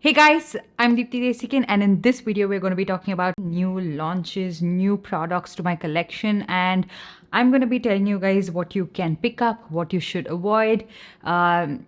Hey guys, I'm Deepthi Desikan, and in this video we're going to be talking about new launches, new products to my collection, and I'm going to be telling you guys what you can pick up, what you should avoid, and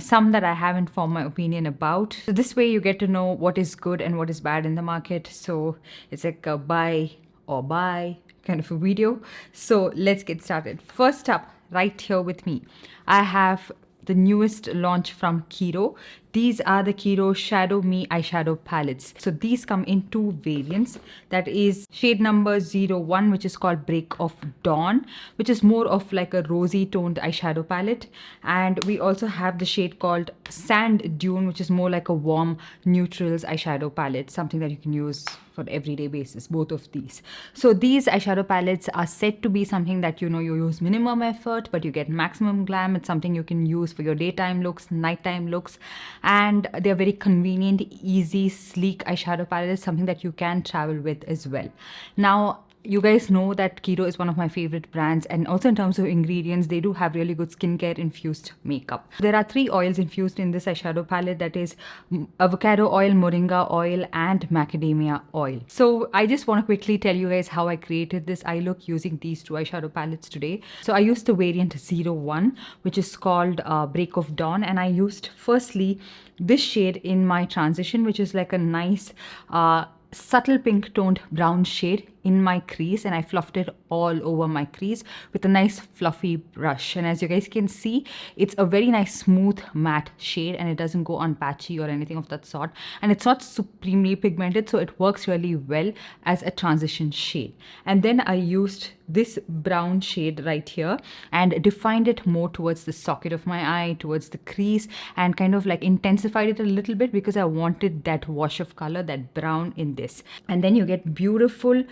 some that I haven't formed my opinion about. So this way you get to know what is good and what is bad in the market. So it's like a buy or buy kind of a video. So let's get started. First up, right here with me, I have the newest launch from Kiro. These are the Kiro Shadow Me eyeshadow palettes. So these come in two variants. That is shade number 01, which is called Break of Dawn, which is more of like a rosy toned eyeshadow palette. And we also have the shade called Sand Dune, which is more like a warm neutrals eyeshadow palette, something that you can use for everyday basis, both of these. So these eyeshadow palettes are said to be something that you use minimum effort, but you get maximum glam. It's something you can use for your daytime looks, nighttime looks, and they're very convenient, easy, sleek eyeshadow palettes, something that you can travel with as well. Now, you guys know that Kiro is one of my favorite brands, and also in terms of ingredients, they do have really good skincare infused makeup. There are 3 oils infused in this eyeshadow palette, that is avocado oil, moringa oil, and macadamia oil. So I just want to quickly tell you guys how I created this eye look using these 2 eyeshadow palettes today. So I used the variant 01, which is called Break of Dawn, and I used firstly this shade in my transition, which is like a nice subtle pink toned brown shade in my crease, and I fluffed it all over my crease with a nice fluffy brush. And as you guys can see, it's a very nice smooth matte shade, and it doesn't go on patchy or anything of that sort, and it's not supremely pigmented, so it works really well as a transition shade. And then I used this brown shade right here and defined it more towards the socket of my eye, towards the crease, and kind of like intensified it a little bit because I wanted that wash of color, that brown in this. And then you get beautiful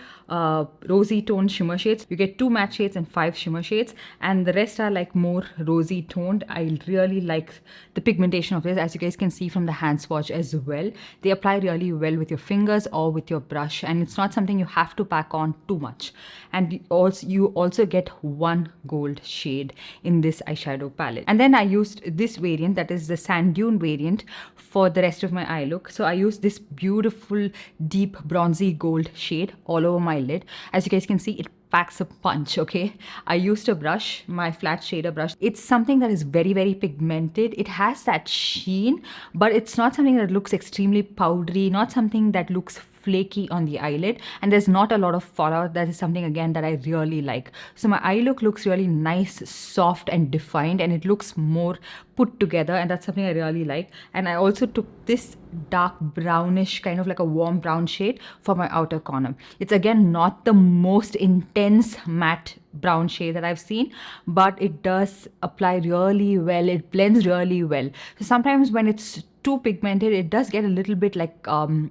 rosy toned shimmer shades. You get 2 matte shades and 5 shimmer shades, and the rest are like more rosy toned. I really like the pigmentation of this, as you guys can see from the hand swatch as well. They apply really well with your fingers or with your brush, and it's not something you have to pack on too much. And you also get 1 gold shade in this eyeshadow palette. And then I used this variant, that is the Sand Dune variant, for the rest of my eye look. So I used this beautiful deep bronzy gold shade all over my lid. As you guys can see, it packs a punch. Okay, I used a brush, my flat shader brush. It's something that is very, very pigmented. It has that sheen, but it's not something that looks extremely powdery, not something that looks flaky on the eyelid, and there's not a lot of fallout. That is something again that I really like. So my eye look looks really nice, soft and defined, and it looks more put together, and that's something I really like. And I also took this dark brownish, kind of like a warm brown shade for my outer corner. It's again not the most intense matte brown shade that I've seen, but it does apply really well. It blends really well. So sometimes when it's too pigmented, it does get a little bit like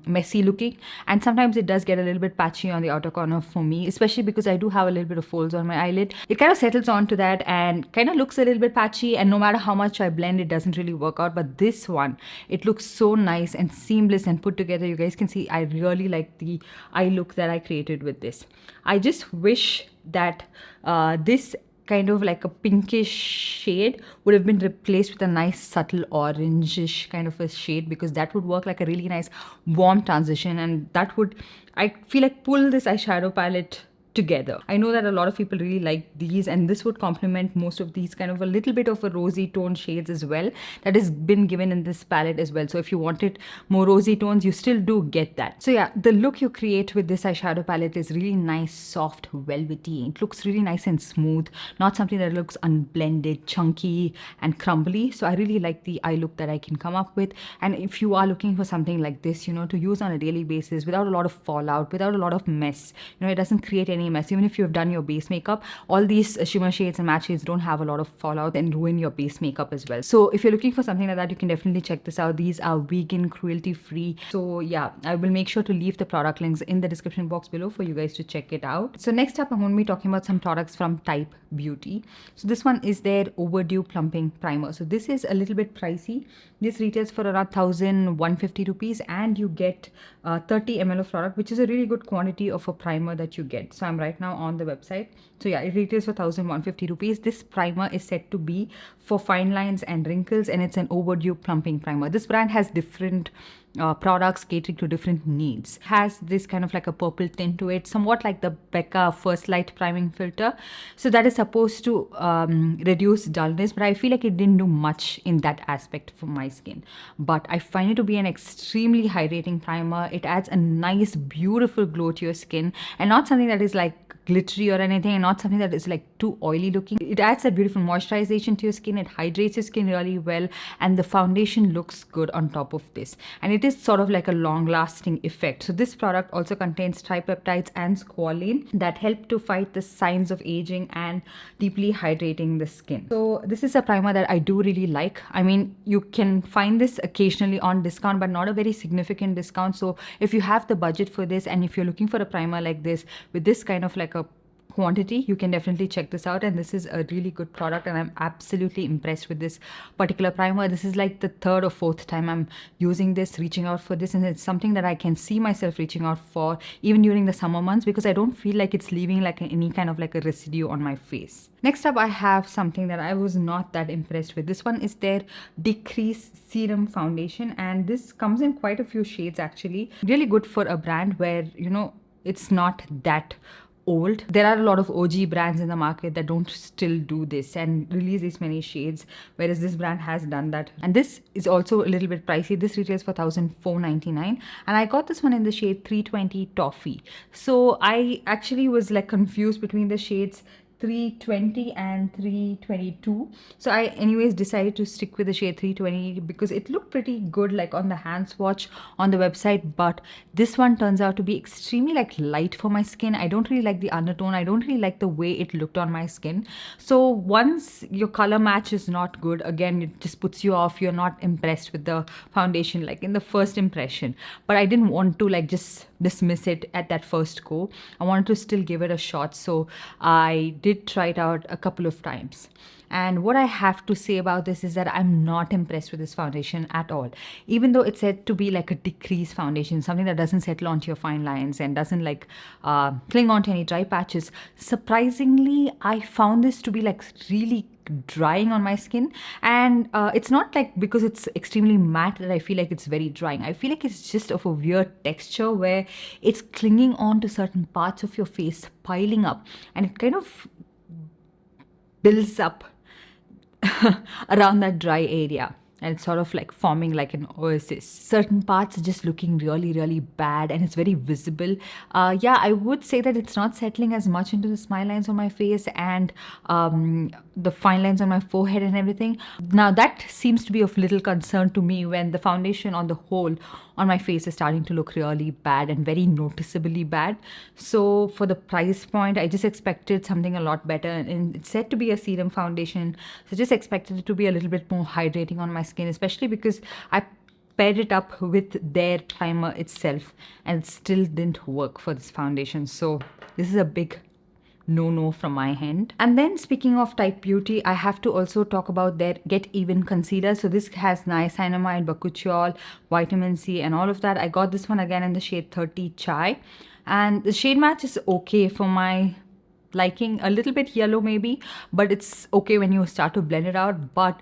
messy looking, and sometimes it does get a little bit patchy on the outer corner for me, especially because I do have a little bit of folds on my eyelid. It kind of settles onto that and kind of looks a little bit patchy, and no matter how much I blend, it doesn't really work out. But this one, it looks so nice and seamless and put together. You guys can see I really like the eye look that I created with this. I just wish that this kind of like a pinkish shade would have been replaced with a nice subtle orangish kind of a shade, because that would work like a really nice warm transition, and that would, I feel like, pull this eyeshadow palette together. I know that a lot of people really like these, and this would complement most of these kind of a little bit of a rosy tone shades as well that has been given in this palette as well. So if you wanted more rosy tones, you still do get that. So yeah, the look you create with this eyeshadow palette is really nice, soft, velvety. It looks really nice and smooth, not something that looks unblended, chunky and crumbly. So I really like the eye look that I can come up with. And if you are looking for something like this, to use on a daily basis without a lot of fallout, without a lot of mess, it doesn't create any mess. Even if you've done your base makeup, all these shimmer shades and matte shades don't have a lot of fallout and ruin your base makeup as well. So if you're looking for something like that, you can definitely check this out. These are vegan, cruelty free. So yeah, I will make sure to leave the product links in the description box below for you guys to check it out. So next up, I'm going to be talking about some products from Type Beauty. So this one is their overdue plumping primer. So this is a little bit pricey. This retails for around 1,150 rupees, and you get 30 ml of product, which is a really good quantity of a primer that you get. So I'm right now on the website. So yeah, it retails for 1,150 rupees. This primer is said to be for fine lines and wrinkles, and it's an overdue plumping primer. This brand has different products catering to different needs. Has this kind of like a purple tint to it, somewhat like the Becca First Light priming filter. So that is supposed to reduce dullness, but I feel like it didn't do much in that aspect for my skin. But I find it to be an extremely hydrating primer. It adds a nice, beautiful glow to your skin, and not something that is like glittery or anything, and not something that is like too oily looking. It adds that beautiful moisturization to your skin. It hydrates your skin really well, and the foundation looks good on top of this, and it is sort of like a long lasting effect. So this product also contains tripeptides and squalene that help to fight the signs of aging and deeply hydrating the skin. So this is a primer that I do really like. I mean, you can find this occasionally on discount, but not a very significant discount. So if you have the budget for this, and if you're looking for a primer like this with this kind of like a quantity, you can definitely check this out. And this is a really good product, and I'm absolutely impressed with this particular primer. This is like the third or fourth time I'm using this, reaching out for this, and it's something that I can see myself reaching out for even during the summer months, because I don't feel like it's leaving like any kind of like a residue on my face. Next up, I have something that I was not that impressed with. This one is their Decrease Serum foundation, and this comes in quite a few shades actually. Really good for a brand where, you know, it's not that old. There are a lot of OG brands in the market that don't still do this and release these many shades, whereas this brand has done that. And this is also a little bit pricey. This retails for 1,499, and I got this one in the shade 320 Toffee. So I actually was like confused between the shades 320 and 322. So I anyways decided to stick with the shade 320 because it looked pretty good like on the hand swatch on the website, but this one turns out to be extremely like light for my skin. I don't really like the undertone. I don't really like the way it looked on my skin. So once your color match is not good, again, it just puts you off. You're not impressed with the foundation like in the first impression. But I didn't want to like just dismiss it at that first go. I wanted to still give it a shot. So I did try it out a couple of times. And what I have to say about this is that I'm not impressed with this foundation at all. Even though it's said to be like a decrease foundation, something that doesn't settle onto your fine lines and doesn't like cling onto any dry patches. Surprisingly, I found this to be like really drying on my skin, and it's not like because it's extremely matte that I feel like it's very drying. I feel like it's just of a weird texture where it's clinging on to certain parts of your face, piling up, and it kind of builds up around that dry area, and it's sort of like forming like an oasis. Certain parts are just looking really, really bad, and it's very visible. Yeah, I would say that it's not settling as much into the smile lines on my face and the fine lines on my forehead and everything. Now that seems to be of little concern to me when the foundation on the whole on my face is starting to look really bad and very noticeably bad. So for the price point, I just expected something a lot better, and it's said to be a serum foundation, so just expected it to be a little bit more hydrating on my skin, especially because I paired it up with their primer itself and it still didn't work for this foundation. So this is a big no from my end. And then speaking of Type Beauty, I have to also talk about their Get Even concealer. So this has niacinamide, bakuchiol, vitamin C and all of that. I got this one again in the shade 30 Chai, and the shade match is okay for my liking, a little bit yellow maybe, but it's okay when you start to blend it out. But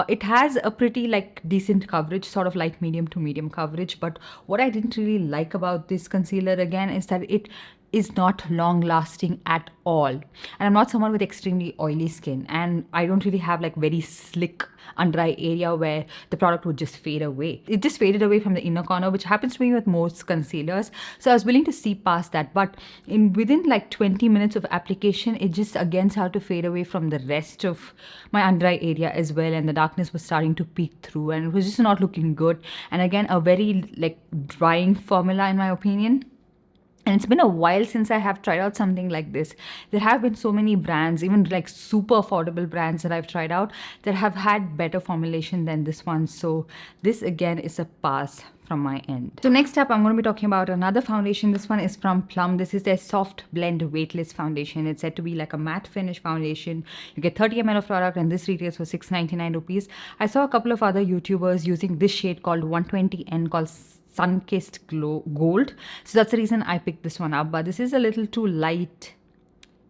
it has a pretty like decent coverage, sort of light medium to medium coverage. But what I didn't really like about this concealer again is that it is not long lasting at all, and I'm not someone with extremely oily skin, and I don't really have like very slick under eye area where the product would just fade away. It just faded away from the inner corner, which happens to me with most concealers, so I was willing to see past that. But within like 20 minutes of application, it just again started to fade away from the rest of my under eye area as well, and the darkness was starting to peek through, and it was just not looking good. And again, a very like drying formula in my opinion. And it's been a while since I have tried out something like this. There have been so many brands, even like super affordable brands that I've tried out, that have had better formulation than this one. So this again is a pass from my end. So next up, I'm going to be talking about another foundation. This one is from Plum. This is their Soft Blend Weightless Foundation. It's said to be like a matte finish foundation. You get 30 ml of product and this retails for 699 rupees. I saw a couple of other YouTubers using this shade called 120N called Sunkissed Gold. So that's the reason I picked this one up. But this is a little too light,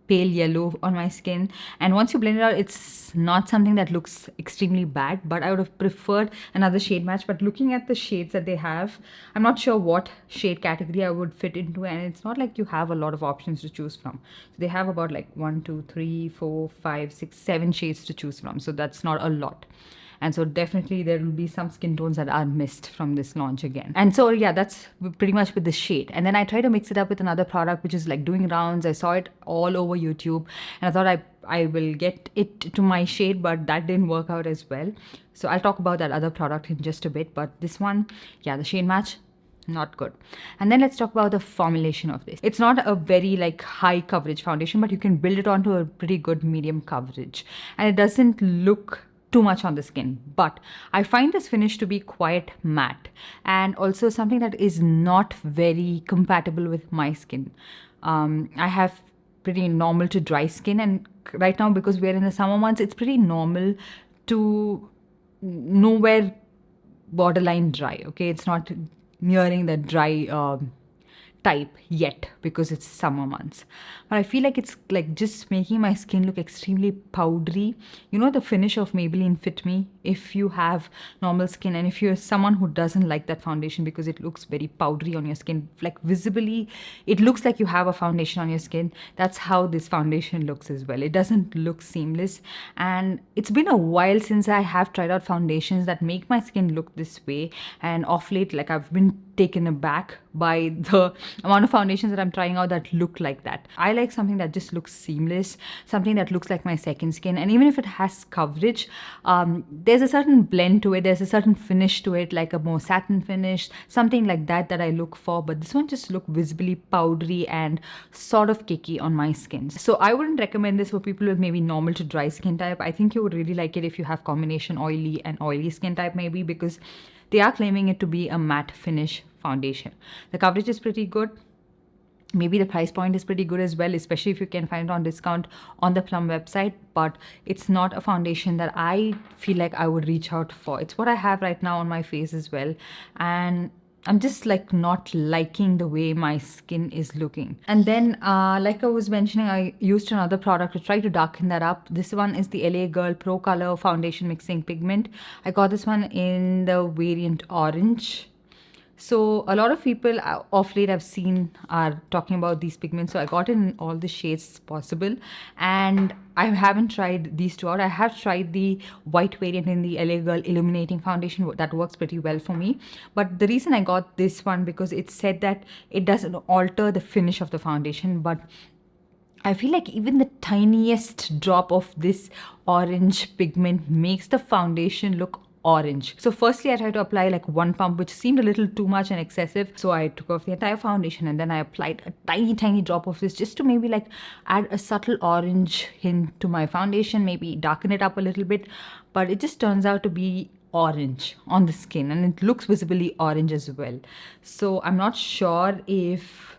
pale yellow on my skin, and once you blend it out, it's not something that looks extremely bad, but I would have preferred another shade match. But looking at the shades that they have, I'm not sure what shade category I would fit into, and it's not like you have a lot of options to choose from. So they have about like 1 2 3 4 5 6 7 shades to choose from, so that's not a lot. And so definitely there will be some skin tones that are missed from this launch again. And so yeah, that's pretty much with this shade. And then I try to mix it up with another product which is like doing rounds. I saw it all over YouTube and I thought I will get it to my shade, but that didn't work out as well. So I'll talk about that other product in just a bit. But this one, yeah, the shade match, not good. And then let's talk about the formulation of this. It's not a very like high coverage foundation, but you can build it onto a pretty good medium coverage. And it doesn't look too much on the skin, but I find this finish to be quite matte and also something that is not very compatible with my skin. I have pretty normal to dry skin, and right now because we're in the summer months, it's pretty normal to nowhere borderline dry. Okay, it's not nearing the dry type yet because it's summer months, but I feel like it's like just making my skin look extremely powdery. You know the finish of Maybelline Fit Me? If you have normal skin and if you're someone who doesn't like that foundation because it looks very powdery on your skin, like visibly it looks like you have a foundation on your skin, that's how this foundation looks as well. It doesn't look seamless, and it's been a while since I have tried out foundations that make my skin look this way, and off late like I've been taken aback by the amount of foundations that I'm trying out that look like that. I like something that just looks seamless, something that looks like my second skin, and even if it has coverage, there's a certain blend to it, there's a certain finish to it, like a more satin finish, something like that that I look for. But this one just looked visibly powdery and sort of cakey on my skin. So I wouldn't recommend this for people with maybe normal to dry skin type. I think you would really like it if you have combination oily and oily skin type maybe, because they are claiming it to be a matte finish foundation. The coverage is pretty good. Maybe the price point is pretty good as well, especially if you can find it on discount on the Plum website. But it's not a foundation that I feel like I would reach out for. It's what I have right now on my face as well, and I'm just like not liking the way my skin is looking. And then like I was mentioning, I used another product to try to darken that up. This one is the LA Girl Pro Color Foundation Mixing Pigment. I got this one in the variant orange. So a lot of people off late I've seen are talking about these pigments, so I got in all the shades possible, and I haven't tried these two out. I have tried the white variant in the LA Girl Illuminating Foundation. That works pretty well for me. But the reason I got this one because it said that it doesn't alter the finish of the foundation, but I feel like even the tiniest drop of this orange pigment makes the foundation look orange. So firstly I tried to apply like one pump, which seemed a little too much and excessive, so I took off the entire foundation and then I applied a tiny drop of this just to maybe like add a subtle orange hint to my foundation, maybe darken it up a little bit. But it just turns out to be orange on the skin, and it looks visibly orange as well. So I'm not sure if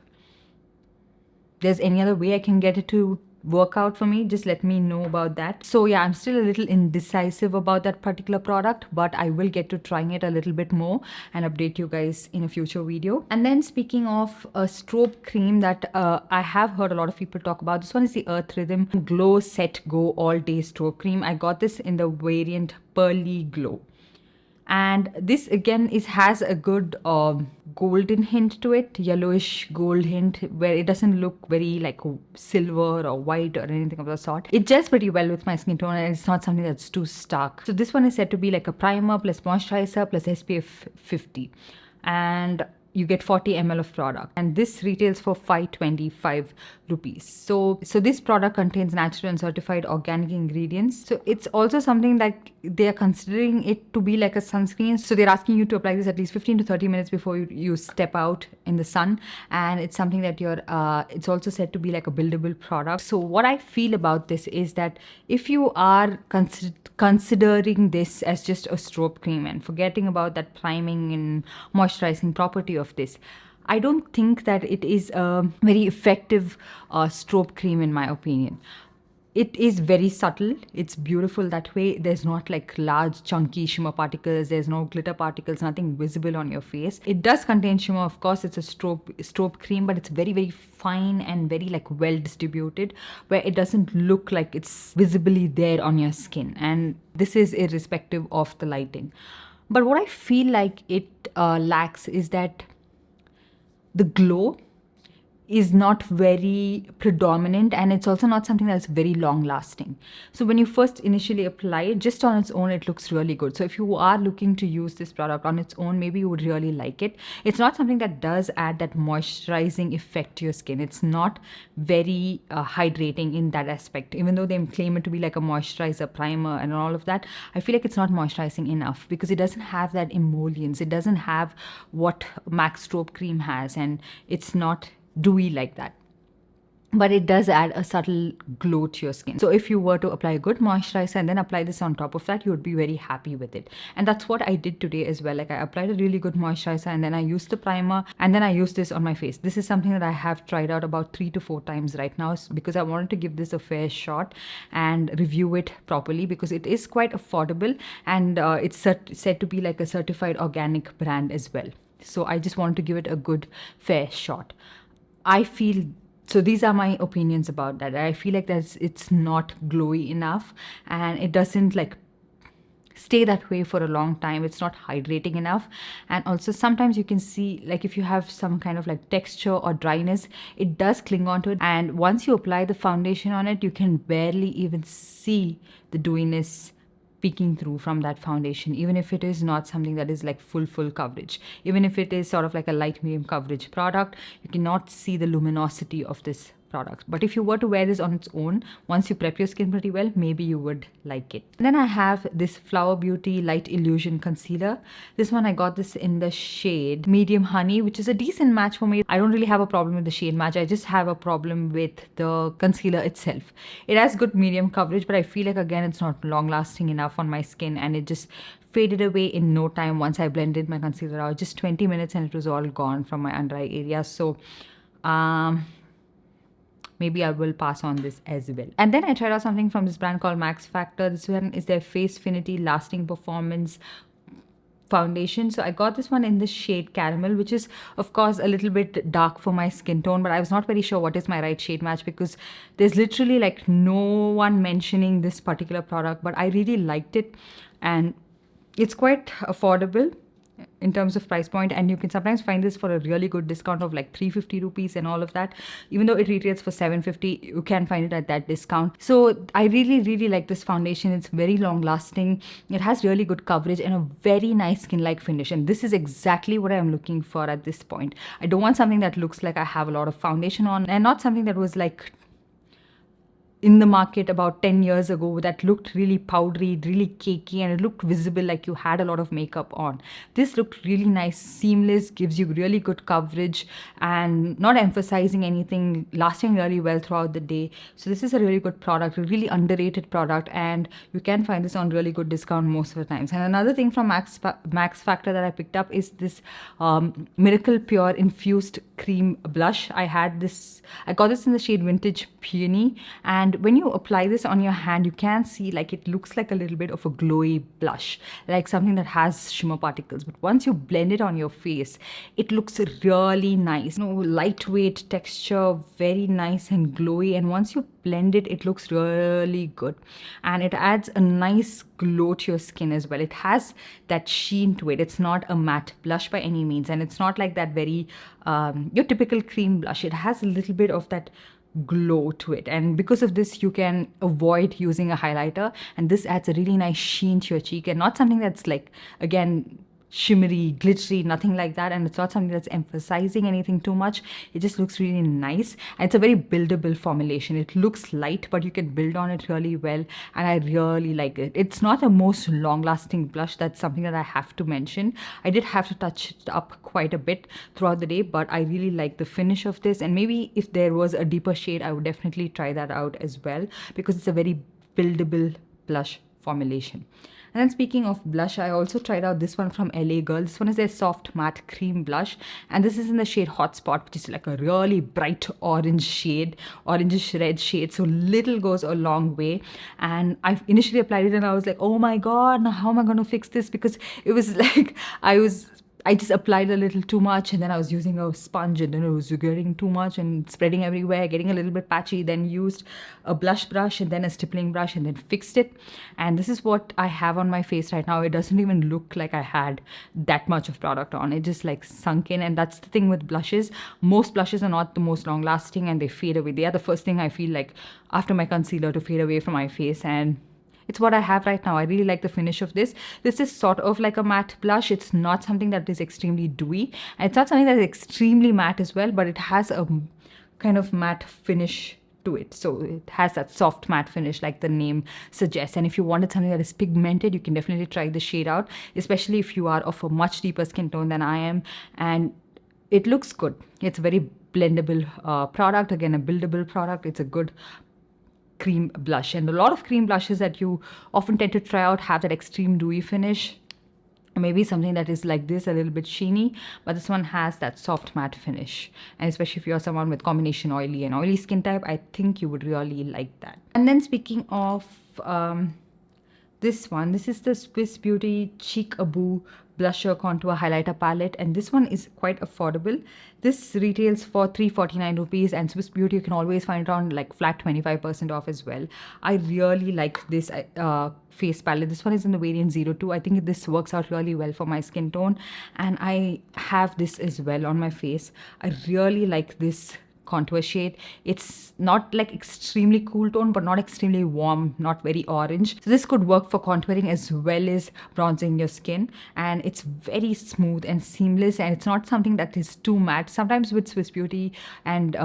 there's any other way I can get it to work out for me. Just let me know about that. So yeah, I'm still a little indecisive about that particular product, but I will get to trying it a little bit more and update you guys in a future video. And then speaking of a strobe cream that I have heard a lot of people talk about, this one is the Earth Rhythm Glow Set Go All Day Strobe Cream. I got this in the variant Pearly Glow, and this again has a good golden hint to it, yellowish gold hint, where it doesn't look very like silver or white or anything of the sort. It gels pretty well with my skin tone, and it's not something that's too stark. So this one is said to be like a primer plus moisturizer plus SPF 50, and you get 40 ml of product, and this retails for 525 rupees. So this product contains natural and certified organic ingredients. So it's also something that they are considering it to be like a sunscreen. So they're asking you to apply this at least 15 to 30 minutes before you step out in the sun. And it's something that it's also said to be like a buildable product. So what I feel about this is that if you are considering this as just a strobe cream and forgetting about that priming and moisturizing property of this, I don't think that it is a very effective strobe cream in my opinion. It is very subtle. It's beautiful that way. There's not like large chunky shimmer particles. There's no glitter particles, nothing visible on your face. It does contain shimmer, of course. It's a strobe cream, but it's very, very fine and very like well distributed, where it doesn't look like it's visibly there on your skin. And this is irrespective of the lighting. But what I feel like it lacks is that the glow is not very predominant, and it's also not something that's very long lasting. So when you first initially apply it, just on its own, it looks really good. So if you are looking to use this product on its own, maybe you would really like it. It's not something that does add that moisturizing effect to your skin. It's not very hydrating in that aspect. Even though they claim it to be like a moisturizer, primer and all of that, I feel like it's not moisturizing enough because it doesn't have that emollients. It doesn't have what MAC Strobe Cream has, and it's not dewy like that, but it does add a subtle glow to your skin. So if you were to apply a good moisturizer and then apply this on top of that, you would be very happy with it. And that's what I did today as well. Like I applied a really good moisturizer and then I used the primer and then I used this on my face. This is something that I have tried out about 3 to 4 times right now because I wanted to give this a fair shot and review it properly because it is quite affordable, and it's said to be like a certified organic brand as well. So I just wanted to give it a good fair shot. I feel, so these are my opinions about that. I feel like it's not glowy enough and it doesn't like stay that way for a long time. It's not hydrating enough. And also sometimes you can see like if you have some kind of like texture or dryness, it does cling onto it. And once you apply the foundation on it, you can barely even see the dewiness peeking through from that foundation, even if it is not something that is like full coverage. Even if it is sort of like a light medium coverage product, you cannot see the luminosity of this product. But if you were to wear this on its own, once you prep your skin pretty well, maybe you would like it. And then I have this Flower Beauty Light Illusion Concealer. This one I got this in the shade Medium Honey, which is a decent match for me. I don't really have a problem with the shade match. I just have a problem with the concealer itself. It has good medium coverage, but I feel like again it's not long lasting enough on my skin, and it just faded away in no time once I blended my concealer out. Just 20 minutes and it was all gone from my under eye area. So maybe I will pass on this as well. And then I tried out something from this brand called Max Factor. This one is their Facefinity Lasting Performance foundation. So I got this one in the shade Caramel, which is of course a little bit dark for my skin tone, but I was not very sure what is my right shade match because there's literally like no one mentioning this particular product, but I really liked it and it's quite affordable in terms of price point, and you can sometimes find this for a really good discount of like 350 rupees and all of that. Even though it retails for 750, you can find it at that discount. So I really like this foundation. It's very long lasting, it has really good coverage and a very nice skin like finish, and this is exactly what I'm looking for at this point. I don't want something that looks like I have a lot of foundation on, and not something that was like in the market about 10 years ago that looked really powdery, really cakey, and it looked visible like you had a lot of makeup on. This looked really nice, seamless, gives you really good coverage and not emphasizing anything, lasting really well throughout the day. So this is a really good product, a really underrated product, and you can find this on really good discount most of the times. And another thing from Max Factor that I picked up is this Miracle Pure Infused Cream Blush. I got this in the shade Vintage Peony, and when you apply this on your hand, you can see like it looks like a little bit of a glowy blush, like something that has shimmer particles. But once you blend it on your face, it looks really nice. Lightweight texture, very nice and glowy. And once you blend it, it looks really good. And it adds a nice glow to your skin as well. It has that sheen to it. It's not a matte blush by any means. And it's not like that very, your typical cream blush. It has a little bit of that glow to it, and because of this you can avoid using a highlighter, and this adds a really nice sheen to your cheek, and not something that's like again shimmery, glittery, nothing like that, and it's not something that's emphasizing anything too much. It just looks really nice, and it's a very buildable formulation. It looks light, but you can build on it really well, and I really like it. It's not the most long-lasting blush. That's something that I have to mention. I did have to touch it up quite a bit throughout the day, but I really like the finish of this, and maybe if there was a deeper shade, I would definitely try that out as well, because it's a very buildable blush formulation. And then speaking of blush, I also tried out this one from LA Girl. This one is their soft matte cream blush, and this is in the shade Hotspot, which is like a really bright orange shade, orangish red shade. So little goes a long way. And I initially applied it and I was like, oh my god, now how am I going to fix this? Because it was like I just applied a little too much, and then I was using a sponge, and then it was getting too much and spreading everywhere, getting a little bit patchy. Then used a blush brush and then a stippling brush and then fixed it. And this is what I have on my face right now. It doesn't even look like I had that much of product on. It just like sunk in. And that's the thing with blushes. Most blushes are not the most long lasting, and they fade away. They are the first thing I feel like after my concealer to fade away from my face, and it's what I have right now. I really like the finish of this. This is sort of like a matte blush. It's not something that is extremely dewy, and it's not something that is extremely matte as well, but it has a kind of matte finish to it. So it has that soft matte finish like the name suggests. And if you wanted something that is pigmented, you can definitely try the shade out, especially if you are of a much deeper skin tone than I am. And it looks good. It's a very blendable product. Again, a buildable product. It's a good cream blush, and a lot of cream blushes that you often tend to try out have that extreme dewy finish, maybe something that is like this, a little bit sheeny, but this one has that soft matte finish. And especially if you're someone with combination oily and oily skin type, I think you would really like that. And then speaking of this one, this is the Swiss Beauty Cheekaboo blusher contour highlighter palette, and this one is quite affordable. This retails for 349 rupees, and Swiss Beauty you can always find it on like flat 25% off as well. I really like this face palette. This one is in the variant 02. I think this works out really well for my skin tone, and I have this as well on my face. I really like this contour shade. It's not like extremely cool tone, but not extremely warm, not very orange. So this could work for contouring as well as bronzing your skin, and it's very smooth and seamless, and it's not something that is too matte. Sometimes with Swiss Beauty and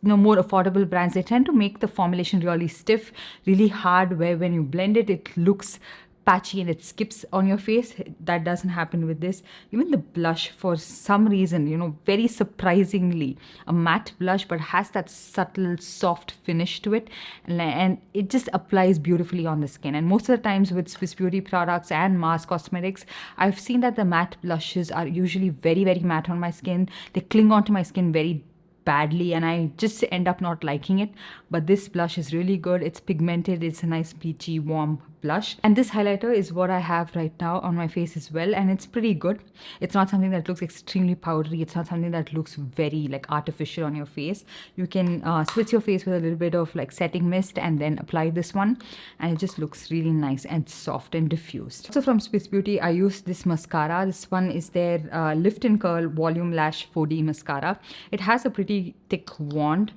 more affordable brands, they tend to make the formulation really stiff, really hard, where when you blend it, it looks patchy and it skips on your face. That doesn't happen with this. Even the blush, for some reason, very surprisingly, a matte blush, but has that subtle soft finish to it, and it just applies beautifully on the skin. And most of the times with Swiss Beauty products and Mars Cosmetics, I've seen that the matte blushes are usually very, very matte on my skin. They cling onto my skin very badly, and I just end up not liking it. But this blush is really good. It's pigmented. It's a nice peachy warm blush, and this highlighter is what I have right now on my face as well, and it's pretty good. It's not something that looks extremely powdery. It's not something that looks very like artificial on your face. You can spritz your face with a little bit of like setting mist and then apply this one, and it just looks really nice and soft and diffused. So from Swiss Beauty, I used this mascara. This one is their Lift and Curl Volume Lash 4D mascara. It has a pretty thick wand.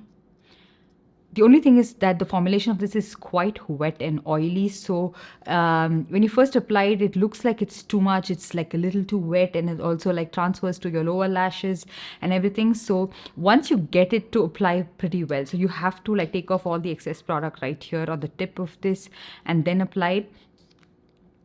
The only thing is that the formulation of this is quite wet and oily. So when you first apply it, it looks like it's too much. It's like a little too wet, and it also like transfers to your lower lashes and everything. So once you get it to apply pretty well, so you have to like take off all the excess product right here on the tip of this and then apply it.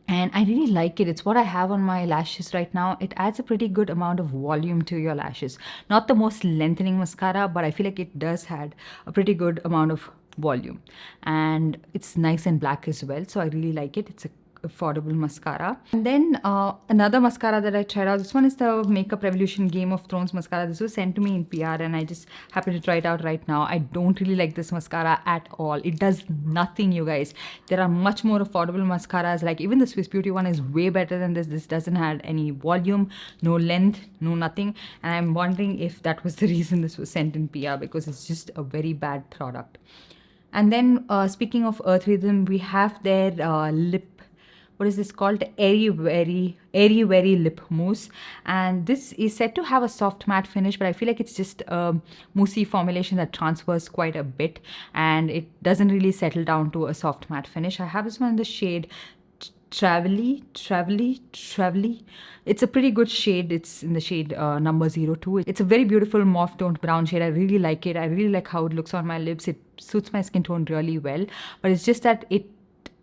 And I really like it. It's what I have on my lashes right now. It adds a pretty good amount of volume to your lashes. Not the most lengthening mascara, but I feel like it does add a pretty good amount of volume. And it's nice and black as well. So I really like it. It's a affordable mascara. And then another mascara that I tried out, this one is the Makeup Revolution Game of Thrones mascara. This was sent to me in PR, and I just happened to try it out right now. I don't really like this mascara at all. It does nothing, you guys. There are much more affordable mascaras. Like even the Swiss Beauty one is way better than this. This doesn't have any volume, no length, no nothing. And I'm wondering if that was the reason this was sent in PR, because it's just a very bad product. And then speaking of Earth Rhythm, we have their what is this called? Airy Very Lip Mousse. And this is said to have a soft matte finish, but I feel like it's just a moussey formulation that transfers quite a bit, and it doesn't really settle down to a soft matte finish. I have this one in the shade travelly. It's a pretty good shade. It's in the shade number 02. It's a very beautiful mauve toned brown shade. I really like it. I really like how it looks on my lips. It suits my skin tone really well, but it's just that it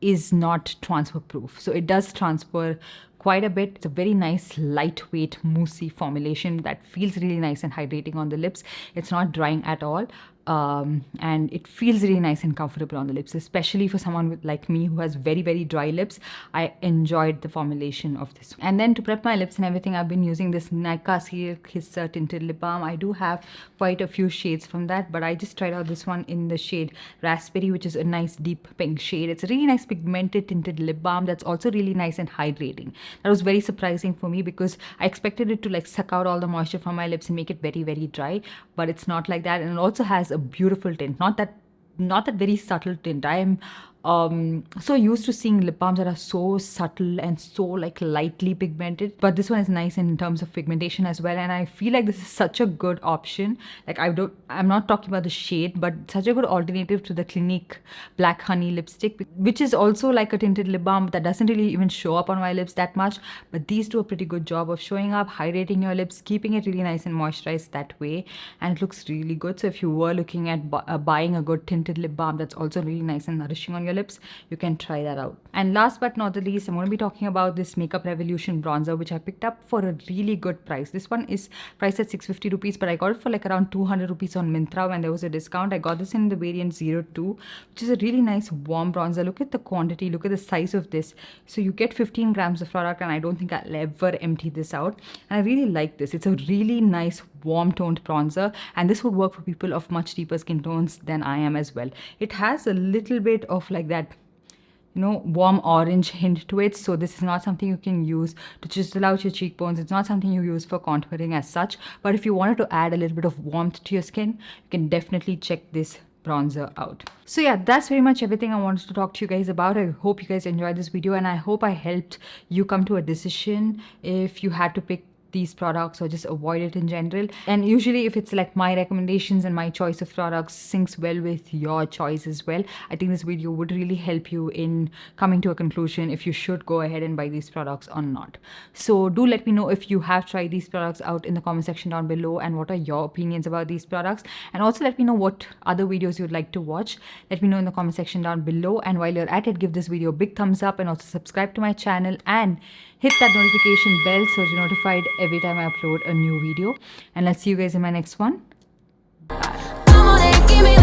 is not transfer proof. So it does transfer quite a bit. It's a very nice lightweight moussey formulation that feels really nice and hydrating on the lips. It's not drying at all. And it feels really nice and comfortable on the lips, especially for someone like me who has very dry lips. I enjoyed the formulation of this. And then to prep my lips and everything, I've been using this Sunkissed tinted lip balm. I do have quite a few shades from that, but I just tried out this one in the shade Raspberry, which is a nice deep pink shade. It's a really nice pigmented tinted lip balm that's also really nice and hydrating. That was very surprising for me because I expected it to like suck out all the moisture from my lips and make it very dry, but it's not like that. And it also has a beautiful tint, not that very subtle tint. I am so used to seeing lip balms that are so subtle and so like lightly pigmented, but this one is nice in terms of pigmentation as well, and I feel like this is such a good option. Like I'm not talking about the shade, but such a good alternative to the Clinique Black Honey lipstick, which is also like a tinted lip balm that doesn't really even show up on my lips that much, but these do a pretty good job of showing up, hydrating your lips, keeping it really nice and moisturized that way, and it looks really good. So if you were looking at buying a good tinted lip balm that's also really nice and nourishing on your lips, you can try that out. And last but not the least, I'm going to be talking about this Makeup Revolution bronzer, which I picked up for a really good price. This one is priced at 650 rupees, but I got it for like around 200 rupees on Myntra when there was a discount. I got this in the variant 02, which is a really nice warm bronzer. Look at the quantity, look at the size of this. So you get 15 grams of product, and I don't think I'll ever empty this out. And I really like this. It's a really nice warm toned bronzer, and this would work for people of much deeper skin tones than I am as well. It has a little bit of like that, you know, warm orange hint to it. So this is not something you can use to chisel out your cheekbones. It's not something you use for contouring as such, but if you wanted to add a little bit of warmth to your skin, you can definitely check this bronzer out. So yeah, that's very much everything I wanted to talk to you guys about. I hope you guys enjoyed this video, and I hope I helped you come to a decision if you had to pick these products or just avoid it in general. And usually if it's like my recommendations and my choice of products syncs well with your choice as well, I think this video would really help you in coming to a conclusion if you should go ahead and buy these products or not. So do let me know if you have tried these products out in the comment section down below, and what are your opinions about these products, and also let me know what other videos you'd like to watch. Let me know in the comment section down below, and while you're at it, give this video a big thumbs up, and also subscribe to my channel and hit that notification bell so you're notified every time I upload a new video. And let's see you guys in my next one. Bye.